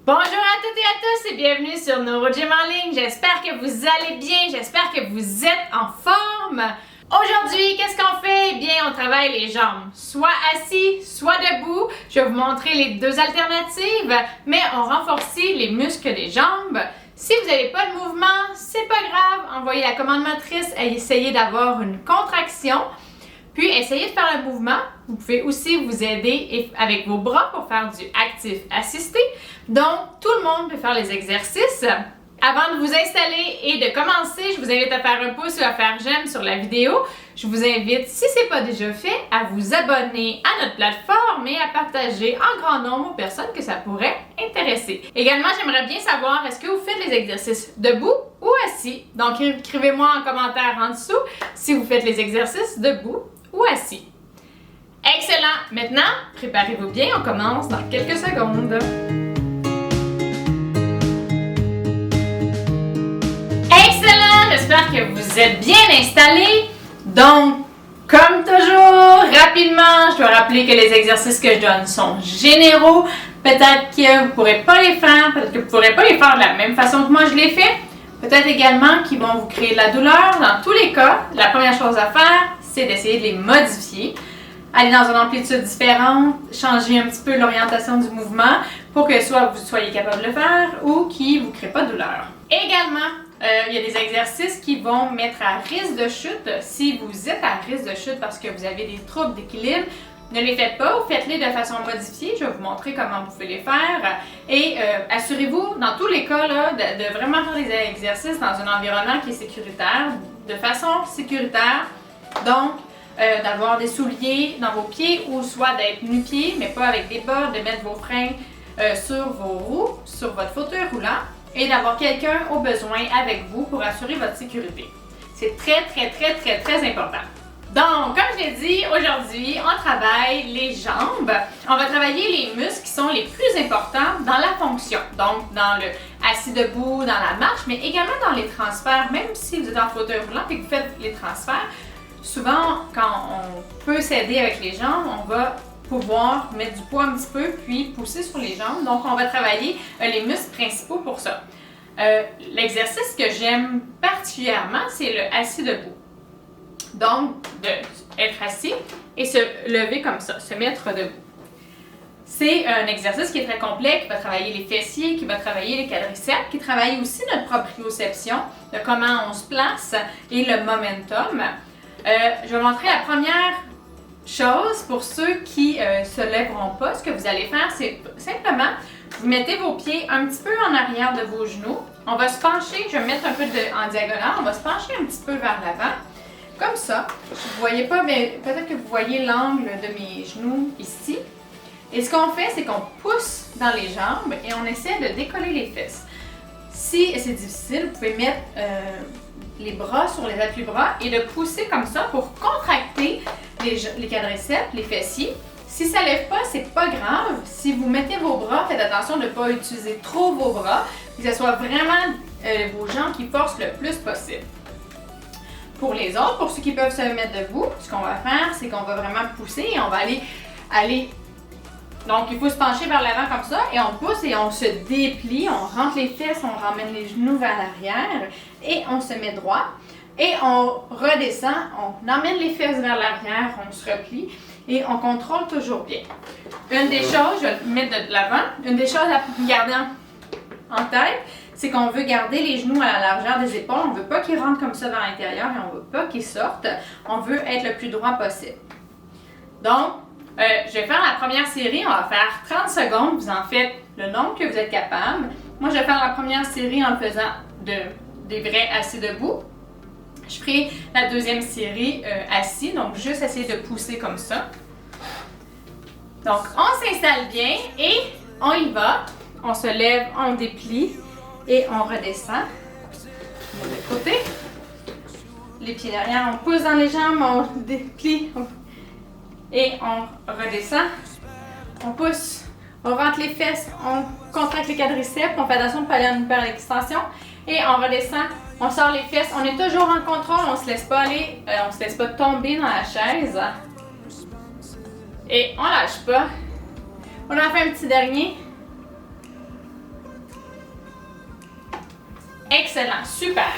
Bonjour à toutes et à tous et bienvenue sur NeuroGym en ligne. J'espère que vous allez bien, j'espère que vous êtes en forme. Aujourd'hui, qu'est-ce qu'on fait? Eh bien, on travaille les jambes, soit assis, soit debout. Je vais vous montrer les deux alternatives, mais on renforce les muscles des jambes. Si vous n'avez pas de mouvement, c'est pas grave. Envoyez la commande motrice et essayez d'avoir une contraction. Puis, essayez de faire le mouvement. Vous pouvez aussi vous aider avec vos bras pour faire du actif assisté. Donc, tout le monde peut faire les exercices. Avant de vous installer et de commencer, je vous invite à faire un pouce ou à faire j'aime sur la vidéo. Je vous invite, si ce n'est pas déjà fait, à vous abonner à notre plateforme et à partager en grand nombre aux personnes que ça pourrait intéresser. Également, j'aimerais bien savoir, est-ce que vous faites les exercices debout ou assis? Donc, écrivez-moi en commentaire en dessous si vous faites les exercices debout ou assis. Excellent! Maintenant, préparez-vous bien, on commence dans quelques secondes. Excellent! J'espère que vous êtes bien installés. Donc, comme toujours, rapidement, je dois rappeler que les exercices que je donne sont généraux. Peut-être que vous ne pourrez pas les faire, peut-être que vous ne pourrez pas les faire de la même façon que moi je les fais. Peut-être également qu'ils vont vous créer de la douleur. Dans tous les cas, la première chose à faire, c'est d'essayer de les modifier. Aller dans une amplitude différente, changer un petit peu l'orientation du mouvement pour que soit vous soyez capable de le faire ou qui ne vous crée pas de douleur. Également, il y a des exercices qui vont mettre à risque de chute. Si vous êtes à risque de chute parce que vous avez des troubles d'équilibre, ne les faites pas ou faites-les de façon modifiée. Je vais vous montrer comment vous pouvez les faire. Et assurez-vous, dans tous les cas, là, de vraiment faire des exercices dans un environnement qui est sécuritaire, de façon sécuritaire. Donc, d'avoir des souliers dans vos pieds ou soit d'être nu-pieds, mais pas avec des bas, de mettre vos freins sur vos roues, sur votre fauteuil roulant et d'avoir quelqu'un au besoin avec vous pour assurer votre sécurité. C'est très important. Donc, comme je l'ai dit, aujourd'hui, on travaille les jambes. On va travailler les muscles qui sont les plus importants dans la fonction. Donc, dans le assis debout, dans la marche, mais également dans les transferts. Même si vous êtes en fauteuil roulant et que vous faites les transferts, souvent, quand on peut s'aider avec les jambes, on va pouvoir mettre du poids un petit peu puis pousser sur les jambes. Donc, on va travailler les muscles principaux pour ça. L'exercice que j'aime particulièrement, c'est le assis debout. Donc, d'être assis et se lever comme ça, se mettre debout. C'est un exercice qui est très complet, qui va travailler les fessiers, qui va travailler les quadriceps, qui travaille aussi notre proprioception, de comment on se place et le momentum. Je vais montrer la première chose pour ceux qui ne se lèveront pas. Ce que vous allez faire, c'est simplement, vous mettez vos pieds un petit peu en arrière de vos genoux. On va se pencher, je vais me mettre un peu en diagonale, on va se pencher un petit peu vers l'avant. Comme ça. Vous ne voyez pas, mais peut-être que vous voyez l'angle de mes genoux ici. Et ce qu'on fait, c'est qu'on pousse dans les jambes et on essaie de décoller les fesses. Si c'est difficile, vous pouvez mettre les bras sur les appuis-bras et de pousser comme ça pour contracter les quadriceps, les fessiers. Si ça ne lève pas, c'est pas grave. Si vous mettez vos bras, faites attention de ne pas utiliser trop vos bras, que ce soit vraiment vos jambes qui forcent le plus possible. Pour les autres, pour ceux qui peuvent se mettre debout, ce qu'on va faire, c'est qu'on va vraiment pousser et on va aller. Donc, il faut se pencher vers l'avant comme ça et on pousse et on se déplie, on rentre les fesses, on ramène les genoux vers l'arrière et on se met droit. Et on redescend, on emmène les fesses vers l'arrière, on se replie et on contrôle toujours bien. Une des choses, je vais le mettre de l'avant, une des choses à garder en tête, c'est qu'on veut garder les genoux à la largeur des épaules. On ne veut pas qu'ils rentrent comme ça vers l'intérieur et on ne veut pas qu'ils sortent. On veut être le plus droit possible. Donc, je vais faire la première série. On va faire 30 secondes. Vous en faites le nombre que vous êtes capable. Moi, je vais faire la première série en faisant des vrais assis debout. Je ferai la deuxième série assis. Donc, juste essayer de pousser comme ça. Donc, on s'installe bien et on y va. On se lève, on déplie. Et on redescend de côté. Les pieds derrière, on pousse dans les jambes, on déplie et on redescend. On pousse, on rentre les fesses, on contracte les quadriceps, on fait attention de ne pas aller en hyper-extension et on redescend. On sort les fesses, on est toujours en contrôle, on ne se laisse pas aller, on ne se laisse pas tomber dans la chaise. Et on lâche pas. On en fait un petit dernier. Excellent, super.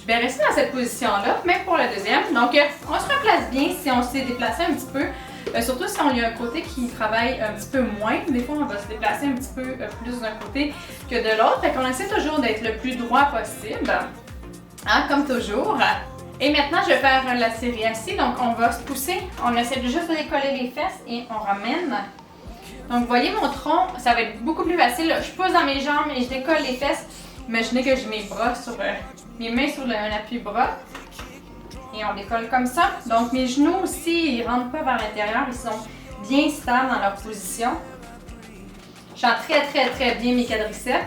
Je vais rester dans cette position-là, même pour le deuxième. Donc, on se replace bien si on s'est déplacé un petit peu. Surtout si on y a un côté qui travaille un petit peu moins. Des fois, on va se déplacer un petit peu plus d'un côté que de l'autre. Fait qu'on essaie toujours d'être le plus droit possible. Hein, comme toujours. Et maintenant, je vais faire la série assis. Donc, on va se pousser. On essaie juste de décoller les fesses et on ramène. Donc, vous voyez mon tronc, ça va être beaucoup plus facile. Je pousse dans mes jambes et je décolle les fesses. Imaginez que j'ai mes bras sur mes mains sur un appui-bras. Et on décolle comme ça. Donc, mes genoux aussi, ils ne rentrent pas vers l'intérieur. Ils sont bien stables dans leur position. Je sens très bien mes quadriceps.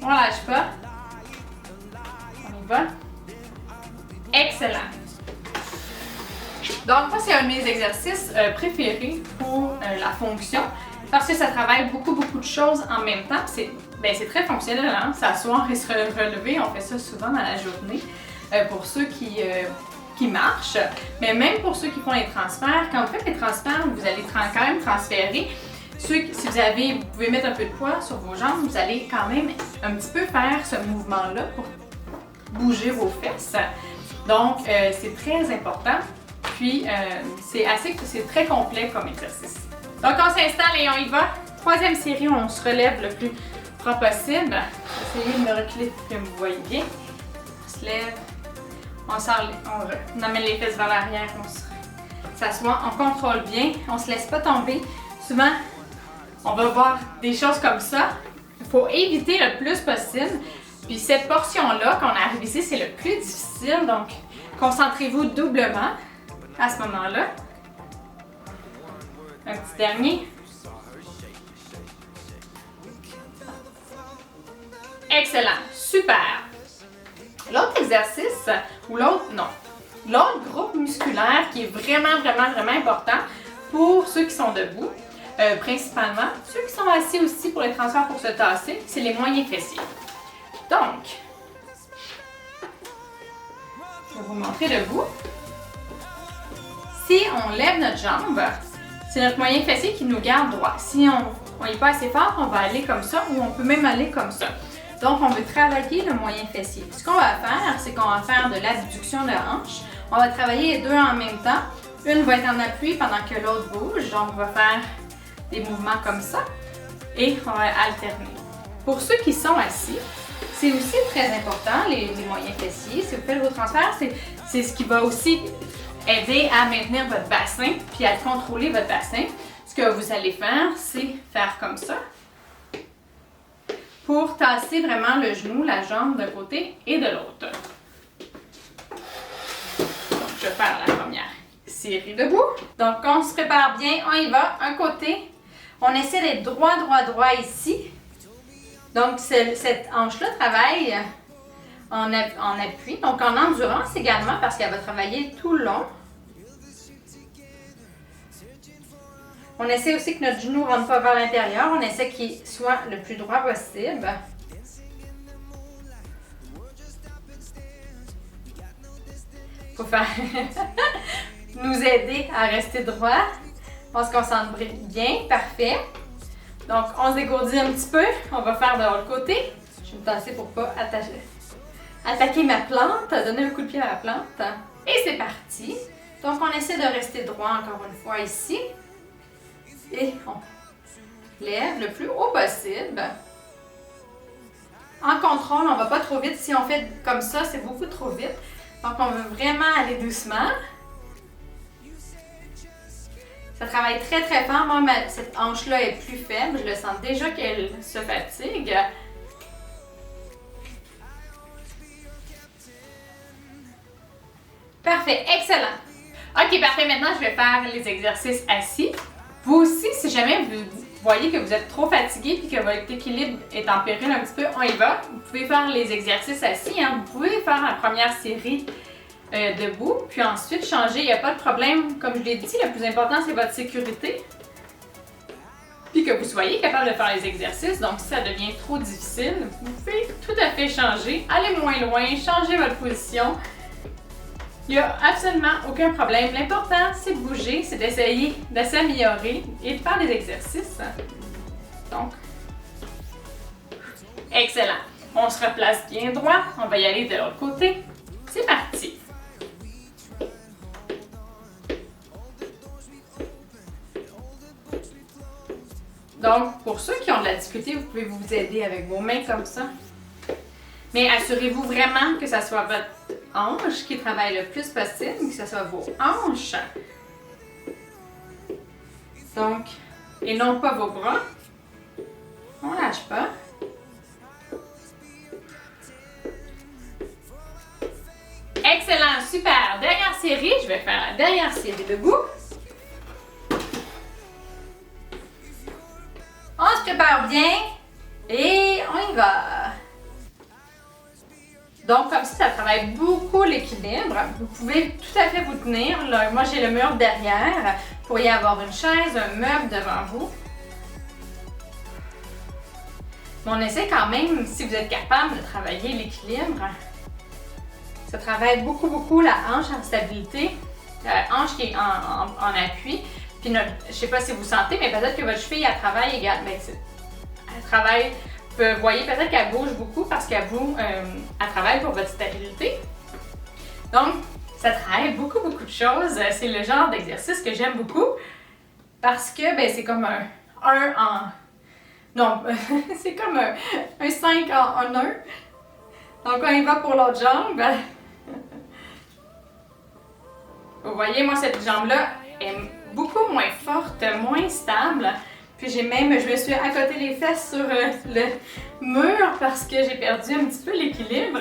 On ne lâche pas. On y va. Excellent. Donc, moi, c'est un de mes exercices préférés pour la fonction parce que ça travaille beaucoup de choses en même temps. C'est très fonctionnel, hein? S'asseoir et se relever, on fait ça souvent dans la journée pour ceux qui marchent. Mais même pour ceux qui font les transferts, quand vous faites les transferts, vous allez quand même transférer. Si vous pouvez mettre un peu de poids sur vos jambes, vous allez quand même un petit peu faire ce mouvement-là pour bouger vos fesses. Donc, c'est très important. Puis, c'est très complet comme exercice. Donc, on s'installe et on y va. Troisième série, on se relève le plus propre possible. Essayez de me reculer pour que vous voyez bien. On se lève, on amène les fesses vers l'arrière, on s'assoit, on contrôle bien, on se laisse pas tomber. Souvent, on va voir des choses comme ça. Il faut éviter le plus possible. Puis cette portion-là, quand on arrive ici, c'est le plus difficile. Donc, concentrez-vous doublement à ce moment-là. Un petit dernier. Excellent, super. L'autre exercice, ou l'autre groupe musculaire qui est vraiment important pour ceux qui sont debout, principalement, ceux qui sont assis aussi pour les transferts pour se tasser, c'est les moyens fessiers. Donc, je vais vous montrer debout. Si on lève notre jambe, c'est notre moyen fessier qui nous garde droit. Si on n'est pas assez fort, on va aller comme ça ou on peut même aller comme ça. Donc, on veut travailler le moyen fessier. Ce qu'on va faire, c'est qu'on va faire de l'abduction de hanche. On va travailler les deux en même temps. Une va être en appui pendant que l'autre bouge. Donc, on va faire des mouvements comme ça et on va alterner. Pour ceux qui sont assis, c'est aussi très important, les moyens fessiers. Si vous faites vos transferts, c'est ce qui va aussi aider à maintenir votre bassin puis à contrôler votre bassin. Ce que vous allez faire, c'est faire comme ça pour tasser vraiment le genou, la jambe d'un côté et de l'autre. Donc, je vais faire la première série debout. Donc, on se prépare bien, on y va. Un côté, on essaie d'être droit ici. Donc, cette hanche-là travaille en appui, donc en endurance également parce qu'elle va travailler tout le long. On essaie aussi que notre genou ne rentre pas vers l'intérieur. On essaie qu'il soit le plus droit possible. Il faut faire nous aider à rester droit. On se concentre bien, parfait. Donc, on se dégourdit un petit peu. On va faire de l'autre côté. Je vais me tasser pour ne pas attaquer ma plante, donner un coup de pied à la plante. Et c'est parti. Donc, on essaie de rester droit encore une fois ici. Et on lève le plus haut possible. En contrôle, on ne va pas trop vite. Si on fait comme ça, c'est beaucoup trop vite. Donc, on veut vraiment aller doucement. Ça travaille très fort. Moi, cette hanche-là est plus faible. Je le sens déjà qu'elle se fatigue. Parfait, excellent. Ok, parfait. Maintenant, je vais faire les exercices assis. Vous aussi, si jamais vous voyez que vous êtes trop fatigué et que votre équilibre est en péril un petit peu, on y va. Vous pouvez faire les exercices assis. Hein. Vous pouvez faire la première série debout, puis ensuite changer. Il n'y a pas de problème. Comme je l'ai dit, le plus important, c'est votre sécurité. Puis que vous soyez capable de faire les exercices. Donc, si ça devient trop difficile, vous pouvez tout à fait changer. Aller moins loin, changer votre position. Il n'y a absolument aucun problème. L'important, c'est de bouger, c'est d'essayer de s'améliorer et de faire des exercices. Donc, excellent. On se replace bien droit. On va y aller de l'autre côté. C'est parti. Donc, pour ceux qui ont de la difficulté, vous pouvez vous aider avec vos mains comme ça. Mais assurez-vous vraiment que ce soit votre hanche qui travaille le plus possible, que ce soit vos hanches. Donc, et non pas vos bras. On ne lâche pas. Excellent, super. Dernière série, je vais faire la dernière série debout. On se prépare bien et on y va. Donc, comme ça travaille beaucoup l'équilibre. Vous pouvez tout à fait vous tenir. Là, moi, j'ai le mur derrière. Vous pourriez avoir une chaise, un meuble devant vous. Mais on essaie quand même, si vous êtes capable, de travailler l'équilibre. Ça travaille beaucoup la hanche en stabilité, la hanche qui est en appui. Puis je ne sais pas si vous sentez, mais peut-être que votre cheville, elle travaille également. Elle travaille, vous voyez peut-être qu'elle bouge beaucoup parce qu'elle travaille pour votre stabilité. Donc, ça travaille beaucoup de choses. C'est le genre d'exercice que j'aime beaucoup parce que c'est comme non, c'est comme un 5 en 1. Donc, on y va pour l'autre jambe. Vous voyez, moi, cette jambe-là est beaucoup moins forte, moins stable. Puis je me suis accoté les fesses sur le mur parce que j'ai perdu un petit peu l'équilibre.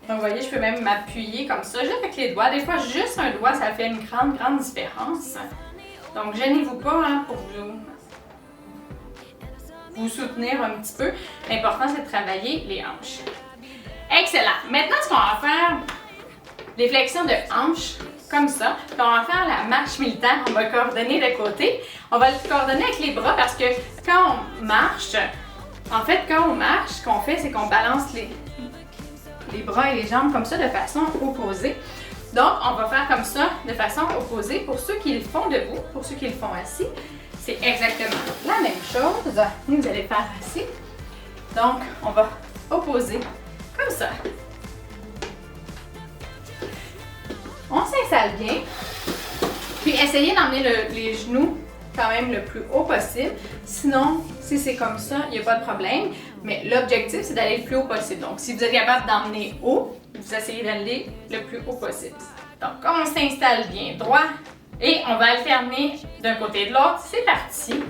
Donc, vous voyez, je peux même m'appuyer comme ça, juste avec les doigts. Des fois, juste un doigt, ça fait une grande différence. Donc, gênez-vous pas pour vous soutenir un petit peu. L'important, c'est de travailler les hanches. Excellent. Maintenant, ce qu'on va faire, les flexions de hanches, comme ça. Puis on va faire la marche militaire. On va coordonner de côté. On va le coordonner avec les bras parce que quand on marche, ce qu'on fait, c'est qu'on balance les bras et les jambes comme ça de façon opposée. Donc, on va faire comme ça de façon opposée. Pour ceux qui le font debout, pour ceux qui le font assis, c'est exactement la même chose. Vous allez faire assis. Donc, on va opposer comme ça. On s'installe bien. Puis, essayez d'emmener les genoux quand même le plus haut possible. Sinon, si c'est comme ça, il n'y a pas de problème. Mais l'objectif, c'est d'aller le plus haut possible. Donc, si vous êtes capable d'emmener haut, vous essayez d'aller le plus haut possible. Donc, on s'installe bien droit et on va alterner d'un côté et de l'autre. C'est parti!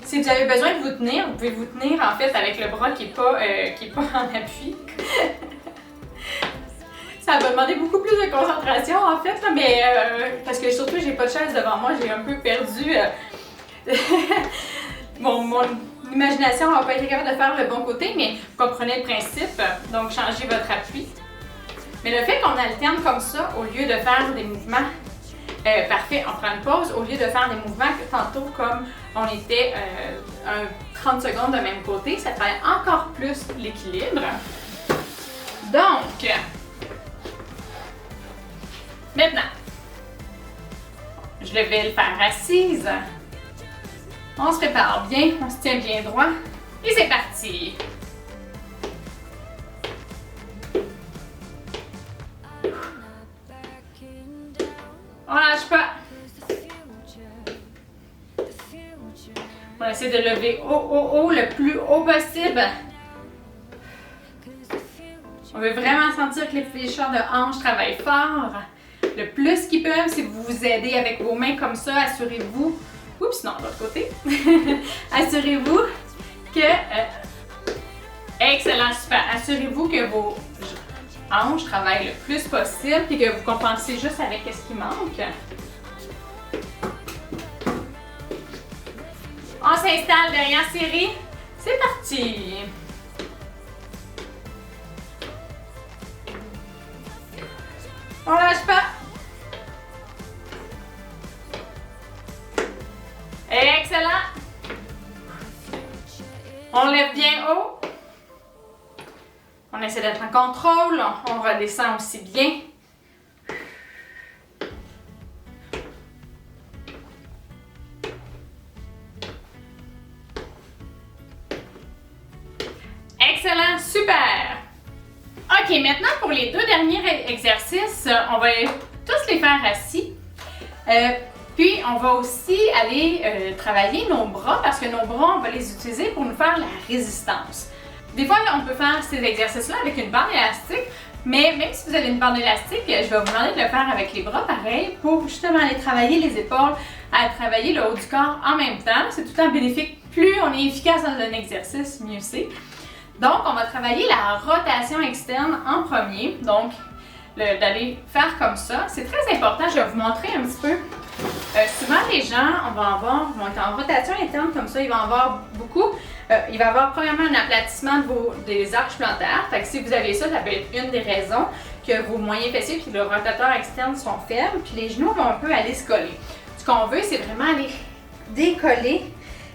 Si vous avez besoin de vous tenir, vous pouvez vous tenir en fait avec le bras qui n'est pas en appui. Ça va demander beaucoup plus de concentration en fait, là, mais parce que surtout j'ai pas de chaise devant moi, j'ai un peu perdu mon imagination n'a pas été capable de faire le bon côté, mais vous comprenez le principe, donc changez votre appui. Mais le fait qu'on alterne comme ça, au lieu de faire des mouvements, parfait, on prend une pause, au lieu de faire des mouvements que tantôt comme on était 30 secondes de même côté, ça fait encore plus l'équilibre. Donc, maintenant, je vais le faire assise. On se prépare bien, on se tient bien droit et c'est parti! On lâche pas. On essaie de lever haut, le plus haut possible. On veut vraiment sentir que les fléchisseurs de hanches travaillent fort. Le plus qu'ils peuvent, si vous vous aidez avec vos mains comme ça, assurez-vous. Oups, non, de l'autre côté. Assurez-vous que... excellent, super. Assurez-vous que vos hanches travaillent le plus possible et que vous compensez juste avec ce qui manque. On s'installe, dernière série. C'est parti! On lâche pas. Excellent. On lève bien haut. On essaie d'être en contrôle. On redescend aussi bien. les 2 derniers exercices, on va tous les faire assis. Puis, on va aussi aller travailler nos bras parce que nos bras, on va les utiliser pour nous faire la résistance. Des fois, on peut faire ces exercices-là avec une bande élastique, mais même si vous avez une bande élastique, je vais vous demander de le faire avec les bras pareil pour justement aller travailler les épaules, à travailler le haut du corps en même temps. C'est tout le temps bénéfique. Plus on est efficace dans un exercice, mieux c'est. Donc, on va travailler la rotation externe en premier. Donc, d'aller faire comme ça. C'est très important. Je vais vous montrer un petit peu. Souvent, les gens, vont être en rotation interne comme ça. Ils vont avoir beaucoup. Il va y avoir premièrement un aplatissement des arches plantaires. Fait que si vous avez ça, ça peut être une des raisons que vos moyens fessiers et le rotateur externe sont faibles. Puis les genoux vont un peu aller se coller. Ce qu'on veut, c'est vraiment aller décoller,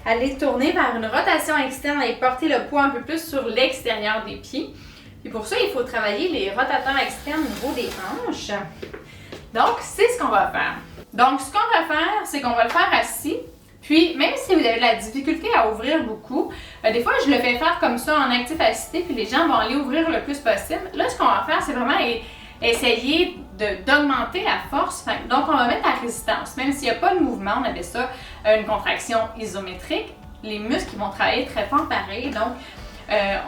aller tourner vers une rotation externe et porter le poids un peu plus sur l'extérieur des pieds. Et pour ça, il faut travailler les rotateurs externes au niveau des hanches. Donc, c'est ce qu'on va faire. Donc, ce qu'on va faire, c'est qu'on va le faire assis. Puis, même si vous avez de la difficulté à ouvrir beaucoup, des fois, je le fais faire comme ça en actif assisté, puis les gens vont aller ouvrir le plus possible. Là, ce qu'on va faire, c'est vraiment essayer d'augmenter la force. Donc, on va mettre la résistance. Même s'il n'y a pas de mouvement, on appelle ça une contraction isométrique. Les muscles vont travailler très fort pareil. Donc,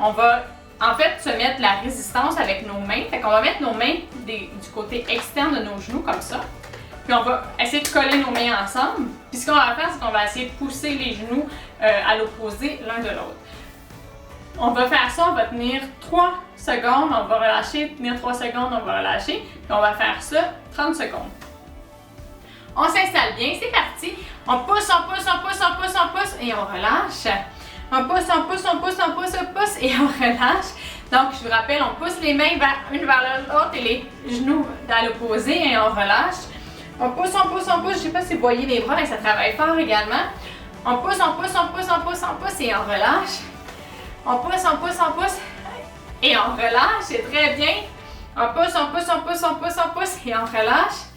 on va en fait se mettre la résistance avec nos mains. Fait qu'on va mettre nos mains du côté externe de nos genoux comme ça. Puis on va essayer de coller nos mains ensemble. Puis ce qu'on va faire, c'est qu'on va essayer de pousser les genoux à l'opposé l'un de l'autre. On va faire ça, on va tenir 3 secondes, on va relâcher, tenir 3 secondes, on va relâcher. Puis on va faire ça 30 secondes. On s'installe bien, c'est parti. On pousse, on pousse, on pousse, on pousse, on pousse et on relâche. On pousse, on pousse, on pousse, on pousse, on pousse et on relâche. Donc, je vous rappelle, on pousse les mains une vers l'autre et les genoux à l'opposé et on relâche. On pousse, on pousse, on pousse. Je ne sais pas si vous voyez les bras, mais ça travaille fort également. On pousse, on pousse, on pousse, on pousse, on pousse et on relâche. On pousse, on pousse, on pousse et on relâche. C'est très bien. On pousse, on pousse, on pousse, on pousse, on pousse et on relâche.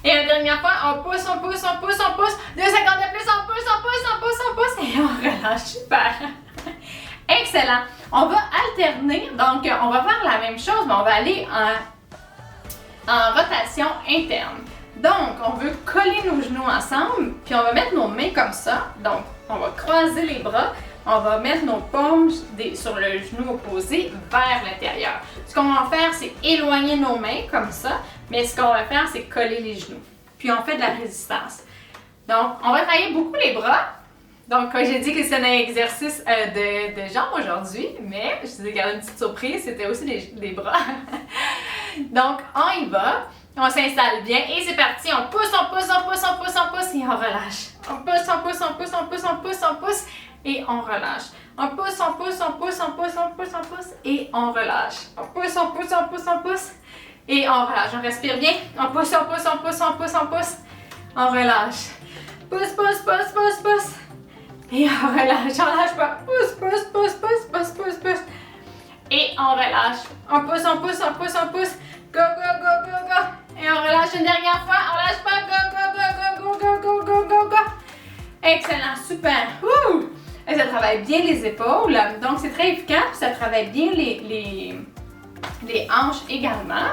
Et la dernière fois, on pousse, on pousse, on pousse, on pousse. 2 secondes de plus, on pousse, on pousse, on pousse, on pousse et on relâche. Super. Excellent. On va alterner. Donc, on va faire la même chose, mais on va aller en rotation interne. Donc, on veut coller nos genoux ensemble, puis on va mettre nos mains comme ça. Donc, on va croiser les bras. On va mettre nos paumes sur le genou opposé vers l'intérieur. Ce qu'on va faire, c'est éloigner nos mains comme ça, mais ce qu'on va faire, c'est coller les genoux. Puis on fait de la résistance. Donc, on va travailler beaucoup les bras. Donc, comme j'ai dit que c'est un exercice de jambes aujourd'hui, mais je vous ai gardé une petite surprise, c'était aussi des bras. Donc, on y va. On s'installe bien et c'est parti. On pousse, on pousse, on pousse, on pousse, on pousse et on relâche. On pousse, on pousse, on pousse, on pousse, on pousse, on pousse et on relâche. On pousse, on pousse, on pousse, on pousse, on pousse, on pousse et on relâche. On pousse, on pousse, on pousse, on pousse et on relâche. On respire bien. On pousse, on pousse, on pousse, on pousse, on pousse. On relâche. Pousse, pousse, pousse, pousse, pousse. Et on relâche. On lâche pas. Pousse, pousse, pousse, pousse, pousse, pousse, pousse. Et on relâche. On pousse, on pousse, on pousse, on pousse. Go, go, go, go, go. Et on relâche une dernière fois. On lâche pas. Go, go, go, go, go, go, go, go, go. Excellent. Super. Wouh! Et ça travaille bien les épaules. Donc, c'est très efficace. Ça travaille bien les hanches également.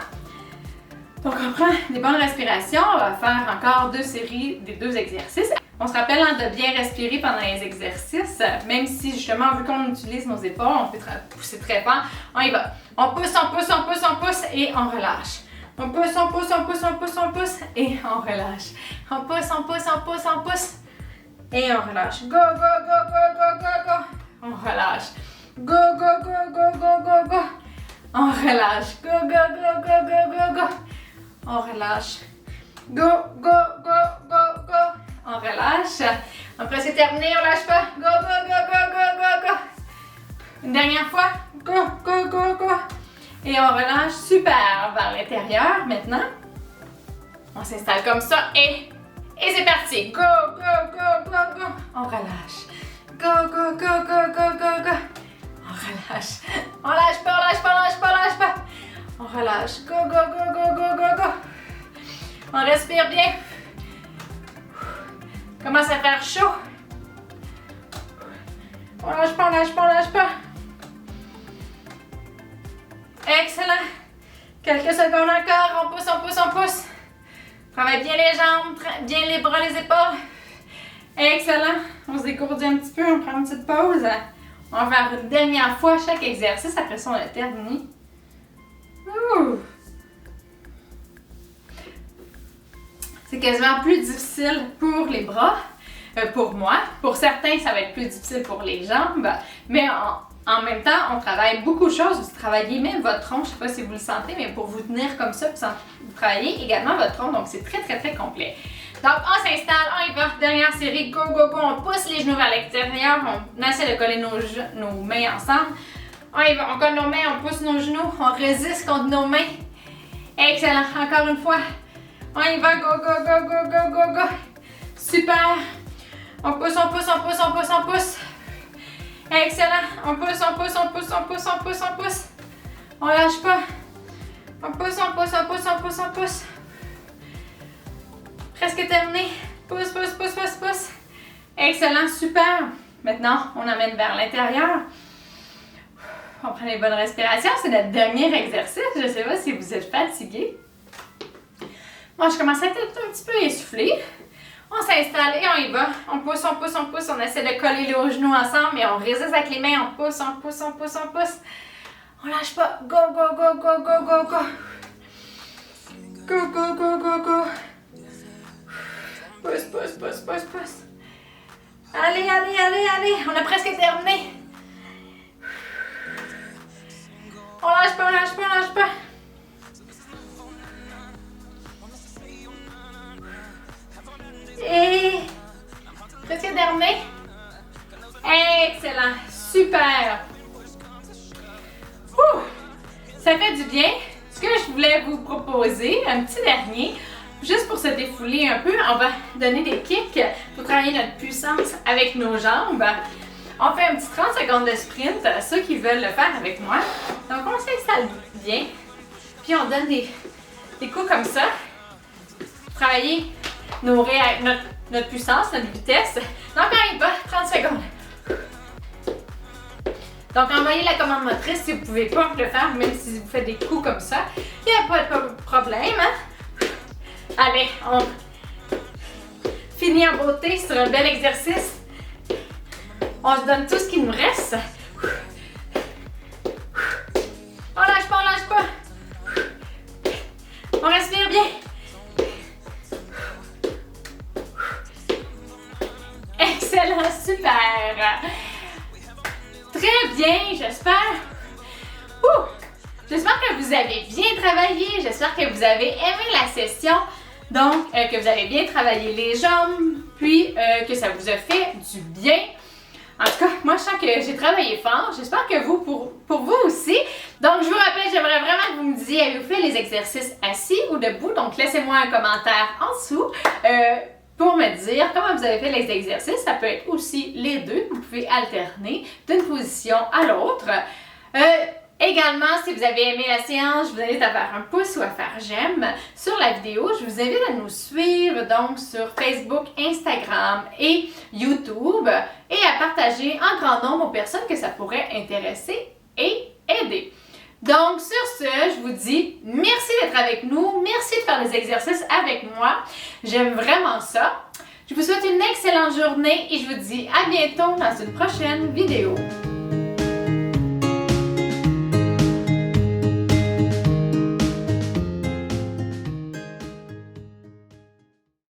Donc, on prend des bonnes respirations. On va faire encore 2 séries des 2 exercices. On se rappelle de bien respirer pendant les exercices, même si justement, vu qu'on utilise nos épaules, on peut pousser très fort. On y va. On pousse, on pousse, on pousse, on pousse et on relâche. On pousse, on pousse, on pousse, on pousse, on pousse et on relâche. On pousse, on pousse, on pousse, on pousse et on relâche. Go, go, go, go, go, go, go. On relâche. Go, go, go, go, go, go, go. On relâche. Go, go, go, go, go, go, go. On relâche. Go, go, go, go, go. On relâche. Après, c'est terminé, on lâche pas. Go, go, go, go, go, go, go. Une dernière fois. Go, go, go, go. Et on relâche. Super. Vers l'intérieur maintenant. On s'installe comme ça et c'est parti. Go, go, go, go, go. On relâche. Go, go, go, go, go, go, go. On relâche. On lâche pas, on lâche pas, on lâche pas, on lâche pas. On relâche. Go, go, go, go, go, go, go. On respire bien. Commence à faire chaud. On lâche pas, on lâche pas, on lâche pas. Excellent. Quelques secondes encore, on pousse, on pousse, on pousse. Travaille bien les jambes, bien les bras, les épaules. Excellent. On se dégourdit un petit peu, on prend une petite pause. On va faire une dernière fois chaque exercice, après ça on a terminé. Ouh. C'est quasiment plus difficile pour les bras, pour moi. Pour certains, ça va être plus difficile pour les jambes, mais en même temps, on travaille beaucoup de choses. Vous travaillez même votre tronc, je ne sais pas si vous le sentez, mais pour vous tenir comme ça, vous travaillez également votre tronc, donc c'est très, très, très complet. Donc, on s'installe, on y va. Dernière série, go, go, go. On pousse les genoux vers l'extérieur, on essaie de coller nos mains ensemble. On y va, on colle nos mains, on pousse nos genoux, on résiste contre nos mains. Excellent, encore une fois. On y va, go, go, go, go, go, go, go. Super. On pousse, on pousse, on pousse, on pousse, on pousse. Excellent. On pousse, on pousse, on pousse, on pousse, on pousse, on pousse. On lâche pas. On pousse, on pousse, on pousse, on pousse, on pousse. Presque terminé. Pousse, pousse, pousse, pousse, pousse. Excellent, super. Maintenant, on amène vers l'intérieur. On prend les bonnes respirations. C'est notre dernier exercice. Je ne sais pas si vous êtes fatigué. Moi, je commence à être un petit peu essoufflée. On s'installe et on y va. On pousse, on pousse, on pousse. On essaie de coller les genoux ensemble, mais on résiste avec les mains. On pousse, on pousse, on pousse, on pousse. On lâche pas. Go, go, go, go, go, go, go. Go, go, go, go, go. Pousse, pousse, pousse, pousse, pousse. Allez, allez, allez, allez. On a presque terminé. On lâche pas, on lâche pas, on lâche pas. Et presque terminé. Excellent, super. Ouh, ça fait du bien. Ce que je voulais vous proposer, un petit dernier, juste pour se défouler un peu, on va donner des kicks pour travailler notre puissance avec nos jambes. On fait un petit 30 secondes de sprint, ceux qui veulent le faire avec moi. Donc on s'installe bien, puis on donne des coups comme ça. Travailler notre puissance, notre vitesse. Donc on y va, 30 secondes. Donc envoyez la commande motrice si vous ne pouvez pas le faire, même si vous faites des coups comme ça. Il n'y a pas de problème. Hein? Allez, on finit en beauté sur un bel exercice. On se donne tout ce qu'il nous reste. On lâche pas, on lâche pas. On respire bien. Excellent, super. Très bien, j'espère. J'espère que vous avez bien travaillé. J'espère que vous avez aimé la session. Donc, que vous avez bien travaillé les jambes, puis que ça vous a fait du bien. En tout cas, moi, je sens que j'ai travaillé fort. J'espère que vous, pour vous aussi. Donc, je vous rappelle, j'aimerais vraiment que vous me disiez, avez-vous fait les exercices assis ou debout? Donc, laissez-moi un commentaire en dessous pour me dire comment vous avez fait les exercices. Ça peut être aussi les deux. Vous pouvez alterner d'une position à l'autre. Également, si vous avez aimé la séance, je vous invite à faire un pouce ou à faire j'aime sur la vidéo. Je vous invite à nous suivre donc sur Facebook, Instagram et YouTube et à partager en grand nombre aux personnes que ça pourrait intéresser et aider. Donc, sur ce, je vous dis merci d'être avec nous. Merci de faire les exercices avec moi. J'aime vraiment ça. Je vous souhaite une excellente journée et je vous dis à bientôt dans une prochaine vidéo.